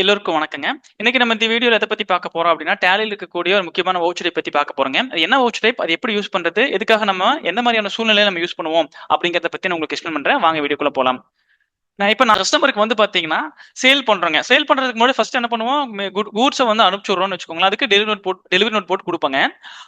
எல்லோருக்கும் வணக்கங்க. இன்னைக்கு நம்ம இந்த வீடியோல எத பத்தி பார்க்க போறோம் அப்படின்னா, டேலில இருக்கக்கூடிய ஒரு முக்கியமான வவுச்சர் டைப் பத்தி பார்க்க போறோங்க. அது என்ன வவுச்சர் டைப்? அது எப்படி யூஸ் பண்றது? எதுக்காக நம்ம எந்த மாதிரியான சூழ்நிலையில நம்ம யூஸ் பண்ணுவோம்? அப்படிங்கிறத பத்தி நான் உங்களுக்கு எக்ஸ்பிளைன் பண்றேன். வாங்க வீடியோக்குள்ள போலாம். நான் கஸ்டமருக்கு வந்து பாத்தீங்கன்னா, சேல் பண்றோங்க. சேல் பண்றதுக்கு முன்னாடி ஃபர்ஸ்ட் என்ன பண்ணுவோம், கூட்ஸ வந்து அனுப்பிச்சுடுறோம்னு வச்சுக்கோங்களேன். அதுக்கு டெலிவரி நோட் போட்டு குடுப்பேங்க.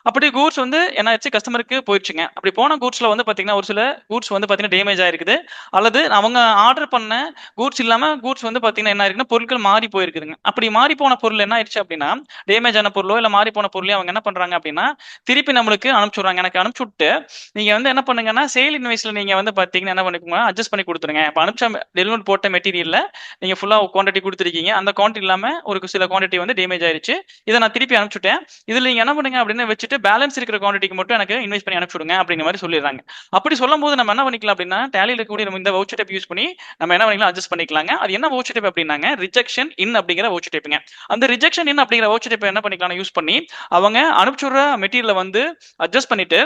அப்படி கூட்ஸ் வந்து என்ன ஆச்சு, கஸ்டமருக்கு போயிடுச்சுங்க. அப்படி போன கூட்ஸ்ல வந்து பாத்தீங்கன்னா, ஒரு சில கூட்ஸ் வந்து பாத்தீங்கன்னா டேமேஜ் ஆயிருக்குது. அல்லது அவங்க ஆர்டர் பண்ண கூட்ஸ் இல்லாம கூட்ஸ் வந்து பாத்தீங்கன்னா என்ன ஆயிருக்குன்னா, பொருட்கள் மாறி போயிருக்குதுங்க. அப்படி மாறி போன பொருள் என்ன ஆயிருச்சு அப்படின்னா, டேமேஜ் ஆன பொருளோ இல்ல மாறி போன பொருளையோ அவங்க என்ன பண்றாங்க அப்படின்னா, திருப்பி நம்மளுக்கு அனுப்பிச்சுடுறாங்க. எனக்கு அனுப்பிச்சுட்டு நீங்க வந்து என்ன பண்ணுங்கன்னா, சேல் இன்வாய்ஸ்ல நீங்க வந்து பாத்தீங்கன்னா என்ன பண்ணிக்கோங்க, அட்ஜஸ்ட் பண்ணி குடுத்துருங்க. இப்ப அனுப்பிச்ச டெலிவரி போட்ட மெட்டீரியல்ல நீங்க ஃபுல்லா குவான்டிட்டி குடுத்துருக்கீங்க. அந்த குவான்டிட்டி இல்லாம ஒரு சில குவான்டிட்டி வந்து டேமேஜ் ஆயிருச்சு. இத நான் திருப்பி அனுப்பிச்சுட்டேன். இதுல நீங்க என்ன பண்ணுங்க அப்படின்னு வச்சுட்டு, பேலன்ஸ் இருக்கிற குவான்டிட்டிக்கு மட்டும் எனக்கு இன்வாய்ஸ் பண்ணி அனுப்பிச்சுடுங்க அப்படிங்கிற மாரி சொல்லிடுறாங்க. அப்படி சொல்லும்போது நம்ம என்ன பண்ணிக்கலாம் அப்படின்னா, டேலில இருக்கக்கூடிய நம்ம இந்த வவுச்சர் டைப் யூஸ் பண்ணி நம்ம என்ன பண்ணிக்கலாம், அட்ஜஸ்ட் பண்ணிக்கலாங்க. அது என்ன வவுச்சர் டைப் அப்படின்னாங்க, ரிஜெக்ஷன் இன் அப்படிங்கிற வவுச்சர் டைப்ங்க. அந்த ரிஜெக்ஷன் இன் அப்படிங்கிற வவுச்சர் டைப் என்ன பண்ணிக்கலாம் யூஸ் பண்ணி, அவங்க அனுப்பிச்சுடுற மெட்டீரியல வந்து அட்ஜஸ்ட் பண்ணிட்டு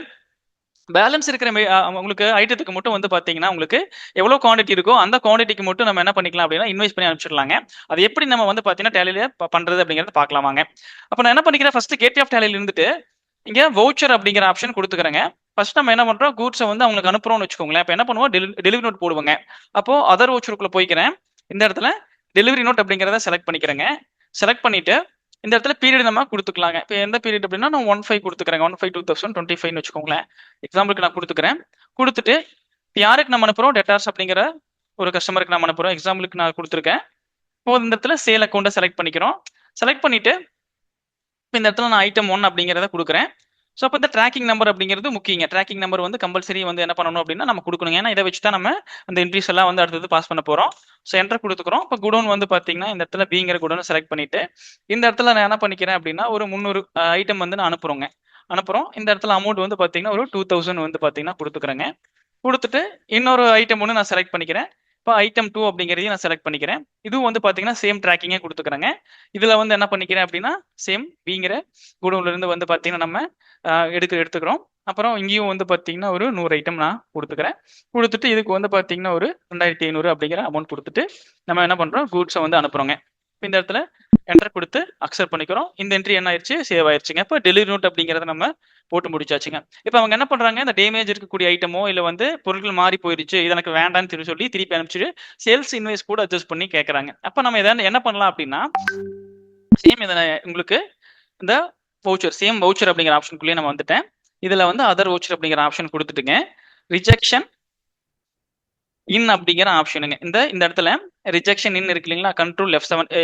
பேலன்ஸ் இருக்கிற உங்களுக்கு ஐட்டத்துக்கு மட்டும் வந்து பாத்தீங்கன்னா, உங்களுக்கு எவ்வளவு குவான்டிட்டி இருக்கோ அந்த குவான்டிட்டிக்கு மட்டும் நம்ம என்ன பண்ணிக்கலாம் அப்படின்னா, இன்வாய்ஸ் பண்ணி அனுப்பிச்சிடலாங்க. அது எப்படி நம்ம வந்து பாத்தீங்கன்னா டேலில பண்றது அப்படிங்கறத பார்க்கலாம் வாங்க. அப்ப நான் என்ன பண்ணிக்கிறேன், ஃபர்ஸ்ட் கேட்வே ஆஃப் டேலில இருந்துட்டு இங்க வவுச்சர் அப்படிங்கிற ஆப்ஷன் கொடுத்துக்கிறேங்க. ஃபர்ஸ்ட் நம்ம என்ன பண்றோம், கூட்ஸை வந்து அவங்களுக்கு அனுப்புறோம்னு வச்சுக்கோங்களேன். அப்ப என்ன பண்ணுவோம், டெலிவரி நோட் போடுவாங்க. அப்போ அதர் வவுச்சருக்குள்ள போய்க்கிறேன். இந்த இடத்துல டெலிவரி நோட் அப்படிங்கிறத செலக்ட் பண்ணிக்கிறேங்க. செலக்ட் பண்ணிட்டு இந்த இடத்துல பீரியட் நம்ம கொடுத்துக்கலாங்க. இப்போ எந்த பீரியட் அப்படின்னா நான் 15 கொடுத்துக்கிறேன். 15/2025 வச்சுக்கோங்களேன். எக்ஸாம்பிளுக்கு நான் கொடுத்துக்கிறேன். கொடுத்துட்டு யாருக்கு நம்ம அனுப்புறோம், டெட்டார்ஸ் அப்படிங்கிற ஒரு கஸ்டமருக்கு நம்ம அனுப்புறோம். எக்ஸாம்பிளுக்கு நான் கொடுத்துருக்கேன். இப்போ இந்த இடத்துல சேல் அக்கௌண்ட்டை செலக்ட் பண்ணிக்கிறோம். செலக்ட் பண்ணிட்டு இந்த இடத்துல நான் ஐட்டம் 1 அப்படிங்கிறத கொடுக்குறேன். ஸோ அப்போ இந்த ட்ராக்கிங் நம்பர் அப்படிங்கிறது முக்கியங்க. ட்ராக்கிங் நம்பர் வந்து கம்பல்சரி வந்து என்ன பண்ணணும் அப்படின்னா நம்ம கொடுக்கணும். ஏன்னா இதை வச்சு தான் நம்ம அந்த என்ட்ரிஸ் எல்லாம் வந்து அடுத்தது பாஸ் பண்ண போறோம். ஸோ என்டர் கொடுத்துக்கிறோம். இப்போ குடோன் வந்து பார்த்தீங்கன்னா இந்த இடத்துல பிங்கிற குடோன் செலக்ட் பண்ணிட்டு இந்த இடத்துல நான் என்ன பண்ணிக்கிறேன் அப்படின்னா ஒரு 300 ஐட்டம் வந்து நான் அனுப்புறோங்க. அனுப்புறோம். இந்த இடத்துல அமௌண்ட் வந்து பார்த்தீங்கன்னா ஒரு 2000 வந்து பார்த்தீங்கன்னா கொடுத்துக்கிறேங்க. கொடுத்துட்டு இன்னொரு ஐட்டம் ஒன்று நான் செலக்ட் பண்ணிக்கிறேன். இப்போ ஐட்டம் 2 அப்படிங்கிறதையும் நான் செலக்ட் பண்ணிக்கிறேன். இதுவும் வந்து பார்த்தீங்கன்னா சேம் ட்ராக்கிங்கே கொடுத்துக்கிறேங்க. இதுல வந்து என்ன பண்ணிக்கிறேன் அப்படின்னா சேம் பிங்கிற குடோன்ல இருந்து வந்து பார்த்தீங்கன்னா நம்ம எடுத்துக்கிறோம். அப்புறம் இங்கேயும் வந்து பார்த்தீங்கன்னா ஒரு 100 ஐட்டம் நான் கொடுத்துக்கிறேன். கொடுத்துட்டு இதுக்கு வந்து பார்த்தீங்கன்னா ஒரு 2500 அப்படிங்கிற அமௌண்ட் கொடுத்துட்டு நம்ம என்ன பண்றோம், கூட்ஸை வந்து அனுப்புறோங்க. இந்த இடத்துல என்டர் கொடுத்து அக்செப்ட் பண்ணிக்கிறோம். இந்த என்ட்ரி என்ன ஆயிடுச்சு, சேவ் ஆயிடுச்சுங்க. இப்போ டெலிவரி நோட் அப்படிங்கிறத நம்ம போட்டு முடிச்சாச்சுங்க. இப்போ அவங்க என்ன பண்றாங்க, இந்த டேமேஜ் இருக்கக்கூடிய ஐட்டமோ இல்ல வந்து பொருட்கள் மாறி போயிருச்சு, இது எனக்கு வேண்டாம்னு சொல்லி திருப்பி அனுப்பிச்சுட்டு சேல்ஸ் இன்வாய்ஸ் கூட அட்ஜஸ்ட் பண்ணி கேட்கறாங்க. அப்ப நம்ம என்ன பண்ணலாம் அப்படின்னா, சேம் இதை உங்களுக்கு இந்த சேம் வவுச்சர் அப்படிங்கிற ஆப்ஷனுக்குள்ளேயே நம்ம வந்துட்டேன். இதுல வந்து அதர் வவுச்சர் அப்படிங்கிற ஆப்ஷன் கொடுத்துட்டுங்க, ரிஜெக்ஷன் இன் அப்படிங்கிற ஆப்ஷனுங்க. இந்த இடத்துல ரிஜெக்ஷன் இன் இருக்கு இல்லைங்களா, கண்ட்ரோல்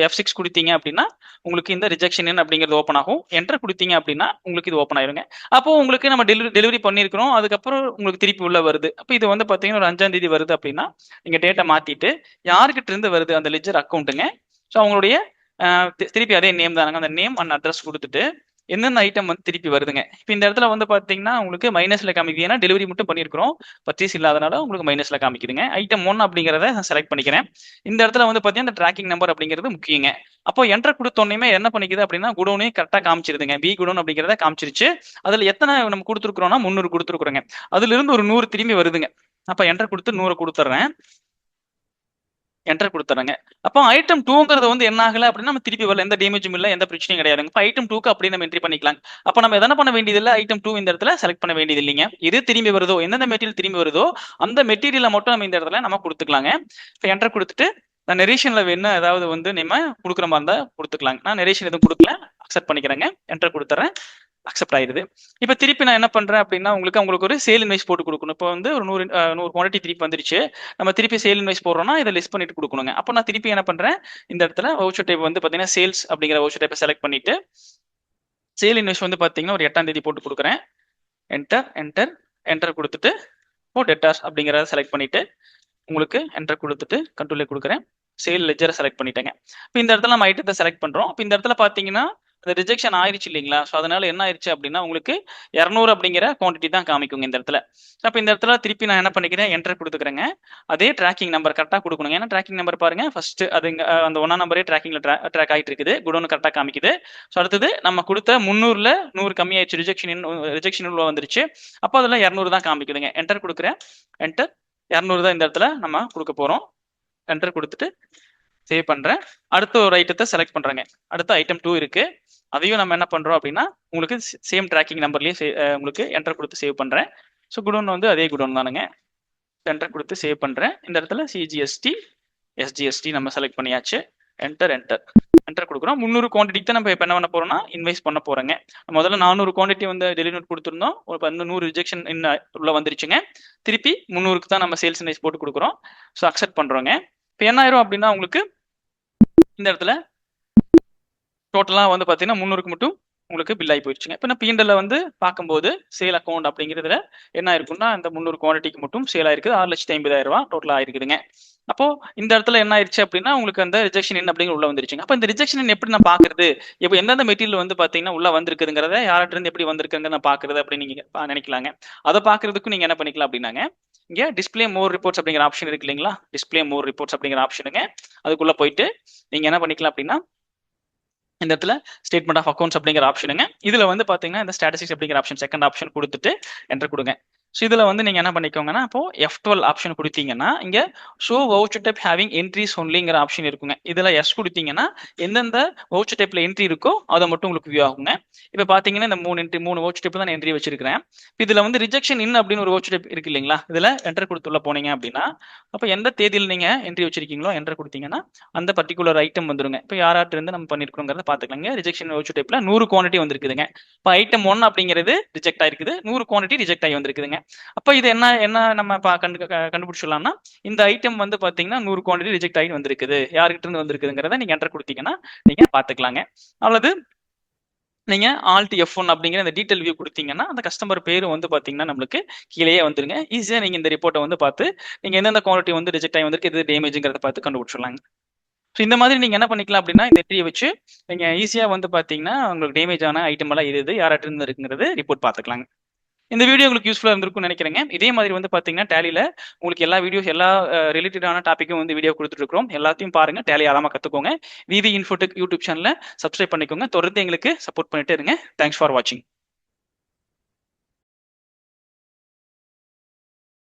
F6 கொடுத்தீங்க அப்படின்னா உங்களுக்கு இந்த ரிஜெக்ஷன் இன் அப்படிங்கிறது ஓப்பன் ஆகும். என்டர் கொடுத்தீங்க அப்படின்னா உங்களுக்கு இது ஓப்பன் ஆயிருங்க. அப்போ உங்களுக்கு நம்ம டெலிவரி பண்ணியிருக்கிறோம், அதுக்கப்புறம் உங்களுக்கு திருப்பி உள்ள வருது. அப்போ இது வந்து பார்த்தீங்கன்னா ஒரு 5ஆம் தேதி வருது அப்படின்னா நீங்க டேட்டா மாத்திட்டு யாருக்கிட்ட இருந்து வருது அந்த லெட்ஜர் அக்கௌண்ட்டுங்க. ஸோ அவங்களுடைய திருப்பி அதே நேம் தானாங்க, அந்த நேம் அண்ட் அட்ரஸ் கொடுத்துட்டு எந்தெந்த ஐட்டம் வந்து திருப்பி வருதுங்க. இப்போ இந்த இடத்துல வந்து பாத்தீங்கன்னா உங்களுக்கு மைனஸ்ல காமிக்குது. ஏன்னா டெலிவரி மட்டும் பண்ணியிருக்கிறோம், பர்ச்சேஸ் இல்லாதனால உங்களுக்கு மைனஸ்ல காமிக்குதுங்க. ஐட்டம் 1 அப்படிங்கிறத நான் செலக்ட் பண்ணிக்கிறேன். இந்த இடத்துல வந்து பாத்தீங்கன்னா இந்த ட்ராக்கிங் நம்பர் அப்படிங்கிறது முக்கியங்க. அப்போ என்டர் கொடுத்தோன்னே என்ன பண்ணிக்குது அப்படின்னா குடோனே கரெக்டா காமிச்சிருதுங்க. பி குடோன் அப்படிங்கிறத காமிச்சிருச்சு. அதுல எத்தனை நம்ம கொடுத்துருக்கிறோம்னா 300 கொடுத்துருக்குறோங்க. அதுல இருந்து ஒரு 100 திரும்பி வருதுங்க. அப்ப என்டர் கொடுத்து 100 கொடுத்துட்றேன். என்டர் கொடுத்துறேங்க. அப்போ ஐட்டம் 2ங்கிறது வந்து என்ன ஆகல அப்படின்னா நம்ம திருப்பி வரல, எந்த டேமேஜும் இல்ல, எந்த பிரச்சனையும் கிடையாதுங்க. இப்போ ஐட்டம் 2க்கு அப்படியே நம்ம என்ட்ரி பண்ணிக்கலாம். அப்போ நம்ம எதனா பண்ண வேண்டியது இல்லை, ஐட்டம் 2 இந்த இடத்துல செலக்ட் பண்ண வேண்டியது இல்லைங்க. எது திரும்பி வருதோ, எந்தெந்த மெட்டீரியல் திரும்பி வருதோ அந்த மெட்டீரியலை மட்டும் நம்ம இந்த இடத்துல நம்ம கொடுத்துக்கலாங்க. இப்போ என்டர் கொடுத்துட்டு நான் நெரேஷன்ல வேணும் ஏதாவது வந்து நம்ம கொடுக்குற மாதிரி இருந்தா கொடுத்துக்கலாங்க. நான் நெரேஷன் எதுவும் கொடுக்கல, அக்செப்ட் பண்ணிக்கிறேங்க. என்டர் கொடுத்துறேன், அக்செப்ட் ஆயிருது. இப்போ திருப்பி நான் என்ன பண்றேன் அப்படின்னா அவங்களுக்கு ஒரு சேல் இன்வைஸ் போட்டு கொடுக்கணும். இப்போ வந்து ஒரு 100 குவான்டிட்டி திருப்பி வந்துருச்சு. நம்ம திருப்பி சேல் இன்வைஸ் போடுறோம்னா இதை லிஸ்ட் பண்ணிட்டு கொடுக்கணுங்க. அப்போ நான் திருப்பி என்ன பண்றேன், இந்த இடத்துல வவுச்சர் டைப் வந்து பாத்தீங்கன்னா சேல்ஸ் அப்படிங்கிற வவுச்சர் டைப்பை செலக்ட் பண்ணிட்டு சேல் இன்வைஸ் வந்து பாத்தீங்கன்னா ஒரு 8ஆம் தேதி போட்டு கொடுக்குறேன். என்டர் என்டர் என்டர் கொடுத்துட்டு இப்போ டெட்டார்ஸ் அப்படிங்கிறத செலக்ட் பண்ணிட்டு உங்களுக்கு என்டர் கொடுத்துட்டு கண்ட்ரோலே கொடுக்குறேன். சேல் லெஜரை செலக்ட் பண்ணிட்டேங்க. இப்போ இந்த இடத்துல நம்ம ஐட்டத்தை செலக்ட் பண்றோம். இப்போ இந்த இடத்துல பாத்தீங்கன்னா அந்த ரிஜெக்ஷன் ஆயிருச்சு இல்லைங்களா, ஸோ அதனால என்ன ஆயிடுச்சு அப்படின்னா உங்களுக்கு 200 அப்படிங்கிற குவான்டிட்டி தான் காமிக்குங்க இந்த இடத்துல. அப்போ இந்த இடத்துல திருப்பி நான் என்ன பண்ணிக்கிறேன், என்டர் கொடுத்துக்கிறேங்க. அதே ட்ராக்கிங் நம்பர் கரெக்டாக கொடுக்கணுங்க. ஏன்னா ட்ராக்கிங் நம்பர் பாருங்க, ஃபர்ஸ்ட் அது அந்த 1ஆம் நம்பரே ட்ராக்கிங்ல ட்ராக் ஆகிட்டு இருக்குது, குடோனு கரெக்டாக காமிக்குது. ஸோ அடுத்தது நம்ம கொடுத்த 300ல 100 கம்மியாயிடுச்சு, ரிஜெக்ஷன் உள்ள வந்துருச்சு. அப்போ அதில் 200 தான் காமிக்குதுங்க. என்டர் கொடுக்குறேன். என்டர் 200 தான் இந்த இடத்துல நம்ம கொடுக்க போறோம். என்டர் கொடுத்துட்டு சேவ் பண்றேன். அடுத்த ஒரு ஐட்டத்தை செலக்ட் பண்றேங்க. அடுத்த ஐட்டம் 2 இருக்கு. அதையும் நம்ம என்ன பண்றோம் அப்படின்னா உங்களுக்கு சேம் ட்ராக்கிங் நம்பர்லயே உங்களுக்கு என்டர் கொடுத்து சேவ் பண்றேன். ஸோ குடோன் வந்து அதே குடோன் தானுங்க. என்டர் கொடுத்து சேவ் பண்றேன். இந்த இடத்துல சிஜிஎஸ்டி எஸ்ஜிஎஸ்டி நம்ம செலக்ட் பண்ணியாச்சு. என்டர் என்டர் என்டர் கொடுக்குறோம். 300 குவான்டிட்டிக்கு தான் நம்ம இப்போ என்ன பண்ண போறோம்னா இன்வைஸ் பண்ண போறோங்க. முதல்ல 400 குவான்டிட்டி வந்து டெலிவரி கொடுத்துருந்தோம். ஒரு 100 ரிஜெக்ஷன் உள்ள வந்துருச்சுங்க. திருப்பி 300க்கு தான் நம்ம சேல்ஸ் இன்வைஸ் போட்டு கொடுக்குறோம். ஸோ அக்செப்ட் பண்றோங்க. இப்போ என்ன ஆயிரும் அப்படின்னா உங்களுக்கு இந்த இடத்துல டோட்டலாக வந்து பார்த்தீங்கன்னா 300க்கு மட்டும் உங்களுக்கு பில் ஆகி போயிடுச்சுங்க. இப்போ நான் பீண்டல்ல வந்து பார்க்கும்போது சேல் அக்கௌண்ட் அப்படிங்கிறதுல என்ன ஆயிருக்குன்னா இந்த 300 குவான்டிட்டிக்கு மட்டும் சேல் ஆயிருக்குது. 6,50,000 ரூபா டோட்டலாக ஆயிருக்குதுங்க. அப்போ இந்த இடத்துல என்ன ஆயிடுச்சு அப்படின்னா உங்களுக்கு அந்த ரிஜெக்ஷன் இன் அப்படிங்கிற உள்ள வந்துருச்சுங்க. அப்போ இந்த ரிஜெக்ஷன் இன் எப்படி நான் பாக்குறது, இப்போ எந்தெந்த மெட்டீரியல் வந்து பாத்தீங்கன்னா உள்ள வந்திருக்குங்கிறத யார்கிட்ட இருந்து எப்படி வந்திருக்குங்க நான் பாக்குறது அப்படின்னு நீங்க நினைக்கலாங்க. அதை பாக்குறதுக்கும் நீங்க என்ன பண்ணிக்கலாம் அப்படின்னாங்க இங்க டிஸ்பிளே மோர் ரிப்போர்ட்ஸ் அப்படிங்கிற ஆப்ஷன் இருக்கு இல்லைங்களா, டிஸ்பிளே மோர் ரிப்போர்ட்ஸ் அப்படிங்கிற ஆப்ஷனுங்க. அதுக்குள்ள போயிட்டு நீங்க என்ன பண்ணிக்கலாம் அப்படின்னா இந்த இடத்துல ஸ்டேட்மெண்ட் ஆஃப் அக்கௌண்ட்ஸ் அப்படிங்கிற ஆப்ஷனுங்க. இதுல வந்து பாத்தீங்கன்னா இந்த ஸ்டாட்டிஸ்டிக்ஸ் அப்படிங்கிற ஆப்ஷன் செகண்ட் ஆப்ஷன் கொடுத்துட்டு என்டர் கொடுங்க. ஸோ இதில் வந்து நீங்கள் என்ன பண்ணிக்கோங்கன்னா இப்போ F12 ஆப்ஷன் கொடுத்தீங்கன்னா இங்கே show voucher type having entries ஒன்லிங்கிற ஆப்ஷன் இருக்குங்க. இதில் எஸ் கொடுத்தீங்கன்னா எந்தெந்த வவுச்சர் டைப்ல என்ட்ரி இருக்கோ அதை மட்டும் உங்களுக்கு வியூ ஆகுங்க. இப்போ பார்த்தீங்கன்னா இந்த 3 வவுச்சர் டைப் தான் நான் என்ட்ரி வச்சிருக்கிறேன். இதில் வந்து ரிஜெக்ஷன் இன் அப்படின்னு ஒரு வவுச்சர் டைப் இருக்கு இல்லைங்களா, இதில் என்டர் கொடுத்துள்ள போனீங்க அப்படின்னா அப்போ எந்த தேதியில் நீங்கள் என்ட்ரி வச்சிருக்கீங்களோ என்டர் கொடுத்தீங்கன்னா அந்த பர்டிகுலர் ஐட்டம் வந்துருங்க. இப்போ யாராட்டு இருந்து நம்ம பண்ணிருக்கோங்கிறத பார்த்துக்கலாங்க. ரிஜெக்ஷன் வவுச்சர் டைப்ல 100 குவான்டிட்டி வந்திருக்குதுங்க. இப்போ ஐட்டம் 1 அப்படிங்கிறது ரிஜெக்ட் ஆயிருக்குது, 100 குவான்டிட்டி ரிஜெக்ட் ஆகி வந்திருக்குதுங்க. அப்ப இது என்ன என்ன நம்ம கண்டுபிடிச்சிடலாம்னா இந்த ஐட்டம் வந்து பாத்தீங்கன்னா 100 குவான்டிட்டி ரிஜெக்ட் ஆகி வந்திருக்குது, யார்கிட்ட இருந்து வந்திருக்குதுங்கிறத நீங்க என்டர் கொடுத்தீங்கன்னா நீங்க பாத்துக்கலாங்க. அல்லது நீங்க ஆல்ட் F1 அப்படிங்கிற இந்த டீடைல் வியூ கொடுத்தீங்கன்னா அந்த கஸ்டமர் பேரு வந்து பாத்தீங்கன்னா நம்மளுக்கு கீழே வந்துருங்க. ஈஸியா நீங்க இந்த ரிப்போர்ட்டை வந்து பார்த்து நீங்க எந்தெந்த குவாலிட்டி வந்து ரிஜெக்ட் ஆகி வந்திருக்கு, எது டேமேஜ்ங்கிறத பார்த்து கண்டுபிடிச்சிடலாங்க. ஸோ இந்த மாதிரி நீங்க என்ன பண்ணிக்கலாம் அப்படின்னா இந்த என்ட்ரியை வச்சு நீங்க ஈஸியா வந்து பாத்தீங்கன்னா உங்களுக்கு டேமேஜ் ஆன ஐட்டம் எல்லாம் எது யார்கிட்ட இருந்து இருக்குங்கிறது ரிப்போர்ட் பார்த்துக்கலாங்க. இந்த வீடியோ உங்களுக்கு யூஸ்ஃபுல்லா இருந்திருக்கும்னு நினைக்கிறேங்க. இதே மாதிரி வந்து பாத்தீங்கன்னா டேலியில உங்களுக்கு எல்லா வீடியோஸ் எல்லா ரிலேட்டடான டாபிக்கும் வந்து வீடியோ கொடுத்துட்டு இருக்கோம். எல்லாத்தையும் பாருங்க, டேலி ஆழமா கத்துக்கோங்க. விவி இன்ஃபோடெக் யூடியூப் சேனலை சப்ஸ்கிரைப் பண்ணிக்கோங்க. தொடர்ந்து எங்களுக்கு சப்போர்ட் பண்ணிட்டே இருங்க. தேங்க்ஸ் ஃபார் வாட்சிங்.